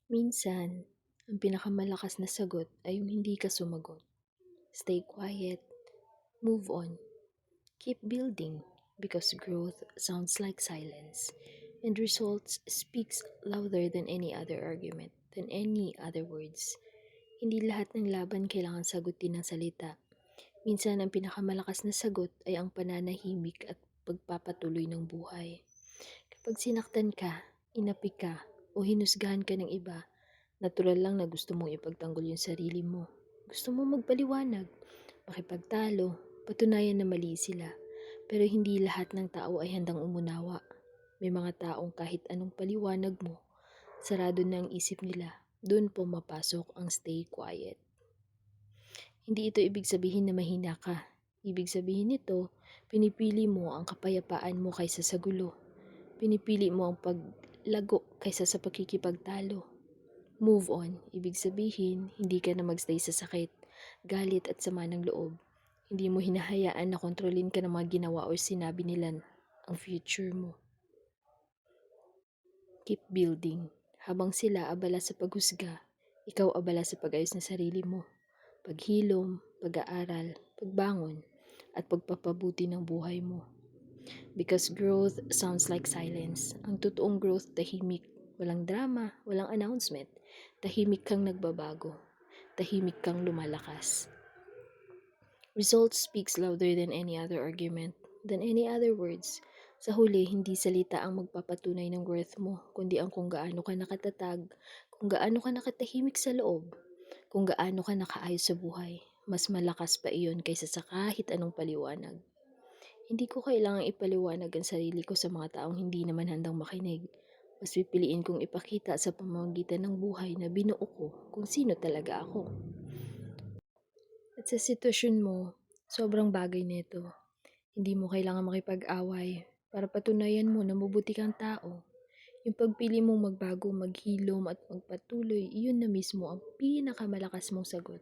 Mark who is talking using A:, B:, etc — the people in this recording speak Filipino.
A: Minsan, ang pinakamalakas na sagot ay yung hindi ka sumagot. Stay quiet, move on, keep building because growth sounds like silence and results speaks louder than any other argument, than any other words. Hindi lahat ng laban kailangan sagutin ng salita. Minsan ang pinakamalakas na sagot ay ang pananahimik at pagpapatuloy ng buhay. Kapag sinaktan ka, inapi ka, o hinusgahan ka ng iba, natural lang na gusto mong ipagtanggol yung sarili mo. Gusto mo magpaliwanag, makipagtalo, patunayan na mali sila. Pero hindi lahat ng tao ay handang umunawa. May mga taong kahit anong paliwanag mo, sarado na ang isip nila. Doon po mapasok ang stay quiet. Hindi ito ibig sabihin na mahina ka. Ibig sabihin nito, pinipili mo ang kapayapaan mo kaysa sa gulo. Pinipili mo ang paglago kaysa sa pakikipagtalo. Move on. Ibig sabihin, hindi ka na magstay sa sakit, galit at sama ng loob. Hindi mo hinahayaan na kontrolin ka ng mga ginawa o sinabi nila ang future mo. Keep building. Habang sila abala sa paghusga, ikaw abala sa pag-ayos ng sarili mo. Paghilom, pag-aaral, pagbangon, at pagpapabuti ng buhay mo. Because growth sounds like silence. Ang totoong growth tahimik. Walang drama, walang announcement. Tahimik kang nagbabago. Tahimik kang lumalakas. Results speaks louder than any other argument, than any other words. Sa huli, hindi salita ang magpapatunay ng worth mo, kundi ang kung gaano ka nakatatag, kung gaano ka nakatahimik sa loob, kung gaano ka nakaayos sa buhay. Mas malakas pa iyon kaysa sa kahit anong paliwanag. Hindi ko kailangang ipaliwanag ang sarili ko sa mga taong hindi naman handang makinig. Mas pipiliin kong ipakita sa pamamagitan ng buhay na binuo ko kung sino talaga ako. At sa sitwasyon mo, sobrang bagay nito. Hindi mo kailangan makipag-away para patunayan mo na mabuti kang tao. Yung pagpili mong magbago, maghilom at magpatuloy, iyon na mismo ang pinakamalakas mong sagot.